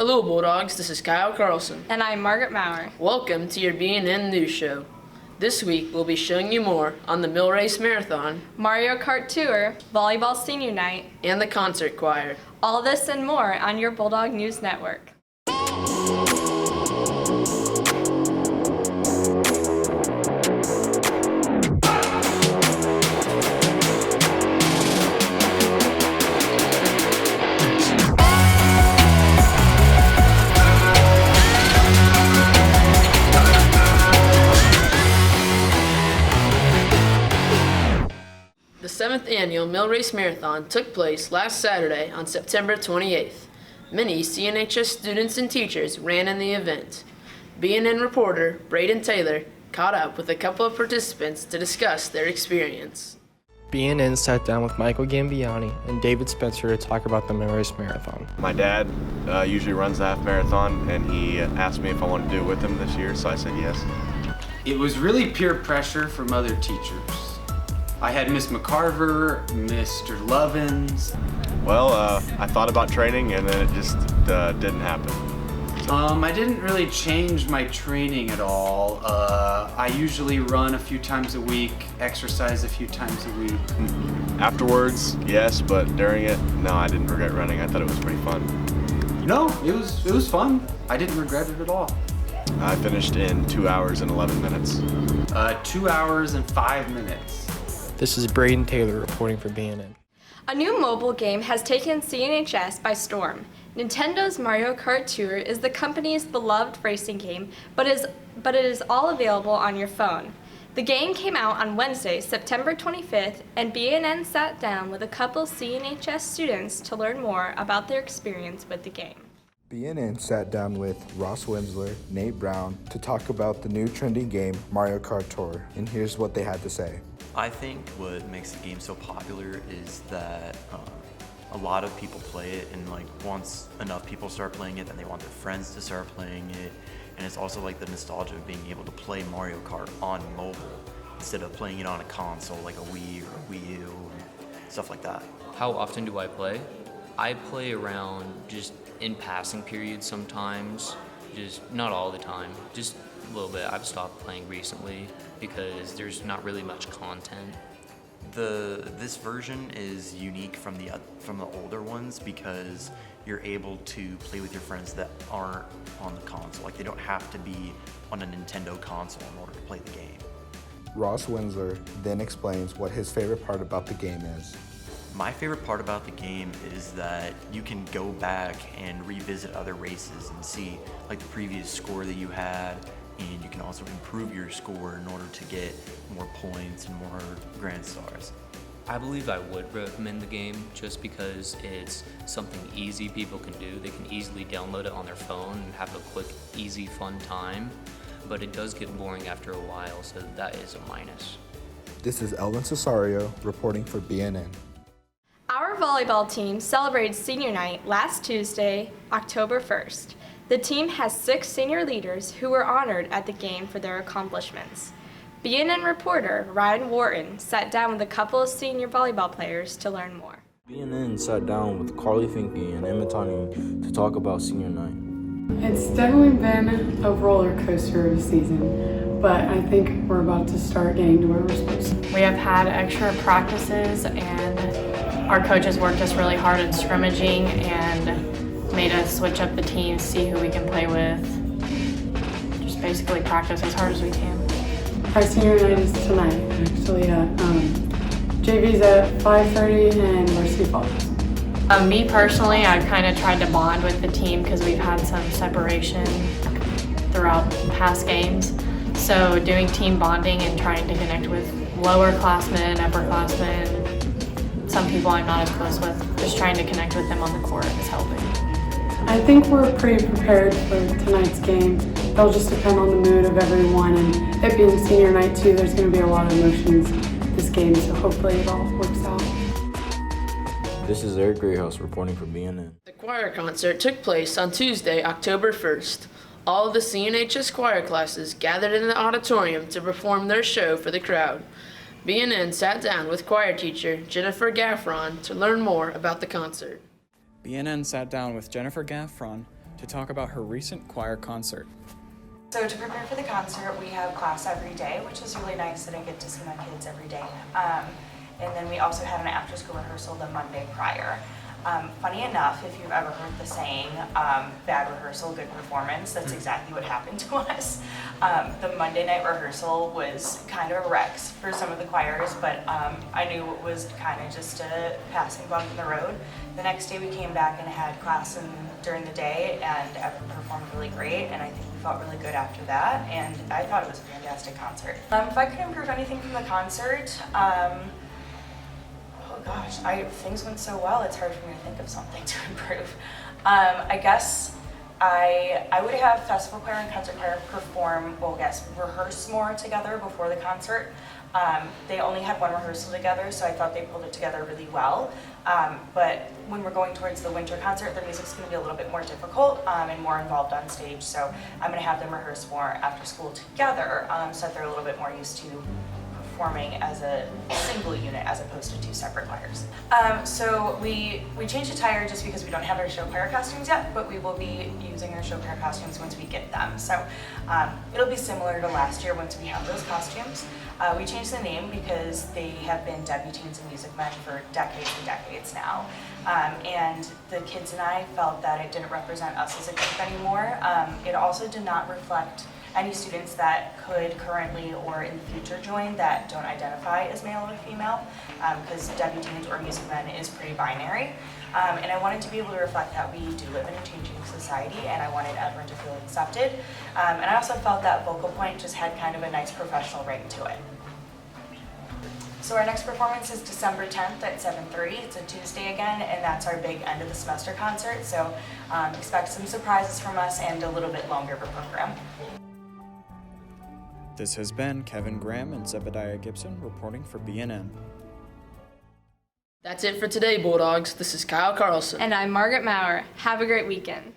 Hello, Bulldogs. This is Kyle Carlson. And I'm Margaret Maurer. Welcome to your B&N News Show. This week, we'll be showing you more on the Maurice Marathon, Mario Kart Tour, Volleyball Senior Night, and the concert choir. All this and more on your Bulldog News Network. The 7th annual Maurice Marathon took place last Saturday on September 28th. Many CNHS students and teachers ran in the event. B&N reporter Braden Taylor caught up with a couple of participants to discuss their experience. B&N sat down with Michael Gambiani and David Spencer to talk about the Maurice Marathon. My dad usually runs the half marathon, and he asked me if I wanted to do it with him this year, so I said yes. It was really peer pressure from other teachers. I had Miss McCarver, Mr. Lovins. Well, I thought about training, and then it just didn't happen. I didn't really change my training at all. I usually run a few times a week, exercise a few times a week. Afterwards, yes, but during it, no, I didn't regret running. I thought it was pretty fun. No, it was fun. I didn't regret it at all. I finished in 2 hours and 11 minutes. 2 hours and 5 minutes. This is Braden Taylor reporting for B&N. A new mobile game has taken CNHS by storm. Nintendo's Mario Kart Tour is the company's beloved racing game, but it is all available on your phone. The game came out on Wednesday, September 25th, and B&N sat down with a couple CNHS students to learn more about their experience with the game. B&N sat down with Ross Winsler, Nate Brown, to talk about the new trending game, Mario Kart Tour, and here's what they had to say. I think what makes the game so popular is that a lot of people play it, and like once enough people start playing it, then they want their friends to start playing it. And it's also like the nostalgia of being able to play Mario Kart on mobile instead of playing it on a console like a Wii or a Wii U and stuff like that. How often do I play? I play around just in passing periods sometimes, just not all the time, just a little bit. I've stopped playing recently because there's not really much content. This version is unique from the older ones because you're able to play with your friends that aren't on the console. Like they don't have to be on a Nintendo console in order to play the game. Ross Winsler then explains what his favorite part about the game is. My favorite part about the game is that you can go back and revisit other races and see like the previous score that you had, and you can also improve your score in order to get more points and more Grand Stars. I believe I would recommend the game just because it's something easy people can do. They can easily download it on their phone and have a quick, easy, fun time, but it does get boring after a while, so that is a minus. This is Elvin Cesario reporting for B&N. Our volleyball team celebrated Senior Night last Tuesday, October 1st. The team has 6 senior leaders who were honored at the game for their accomplishments. B&N reporter Ryan Wharton sat down with a couple of senior volleyball players to learn more. B&N sat down with Carly Finke and Emma Tani to talk about Senior Night. It's definitely been a roller coaster of a season, but I think we're about to start getting to where we're supposed to. We have had extra practices, and our coaches worked us really hard at scrimmaging and made us switch up the teams, see who we can play with. Just basically practice as hard as we can. Our senior night is tonight, actually. JV's at 5:30 and varsity follows. Me personally, I've kind of tried to bond with the team because we've had some separation throughout past games. So doing team bonding and trying to connect with lower classmen, upperclassmen, some people I'm not as close with, just trying to connect with them on the court is helping. I think we're pretty prepared for tonight's game. It'll just depend on the mood of everyone, and it being senior night too, there's going to be a lot of emotions this game, so hopefully it all works out. This is Eric Greyhouse reporting for B&N. The choir concert took place on Tuesday, October 1st. All of the CNHS choir classes gathered in the auditorium to perform their show for the crowd. B&N sat down with choir teacher Jennifer Gaffron to learn more about the concert. B&N sat down with Jennifer Gaffron to talk about her recent choir concert. So to prepare for the concert, we have class every day, which is really nice that I get to see my kids every day. And then we also had an after-school rehearsal the Monday prior. Funny enough, if you've ever heard the saying, bad rehearsal, good performance, that's exactly what happened to us. The Monday night rehearsal was kind of a wreck for some of the choirs, but I knew it was kind of just a passing bump in the road. The next day we came back and had class during the day, and everyone performed really great, and I think we felt really good after that, and I thought it was a fantastic concert. If I could improve anything from the concert, oh gosh, things went so well, it's hard for me to think of something to improve. I guess I would have festival choir and concert choir rehearse more together before the concert. They only had one rehearsal together, so I thought they pulled it together really well. But when we're going towards the winter concert, their music's going to be a little bit more difficult and more involved on stage, so I'm going to have them rehearse more after school together so that they're a little bit more used to performing as a single unit as opposed to two separate choirs. So we changed attire just because we don't have our show choir costumes yet, but we will be using our show choir costumes once we get them. So it'll be similar to last year once we have those costumes. We changed the name because they have been debutantes in Music Men for decades and decades now. And the kids and I felt that it didn't represent us as a group anymore. It also did not reflect any students that could currently or in the future join that don't identify as male or female, because debutantes or Music Men is pretty binary. And I wanted to be able to reflect that we do live in a changing society, and I wanted everyone to feel accepted. And I also felt that Vocal Point just had kind of a nice professional ring to it. So our next performance is December 10th at 7:30. It's a Tuesday again, and that's our big end of the semester concert. So expect some surprises from us and a little bit longer of a program. This has been Kevin Graham and Zebediah Gibson reporting for BNN. That's it for today, Bulldogs. This is Kyle Carlson. And I'm Margaret Maurer. Have a great weekend.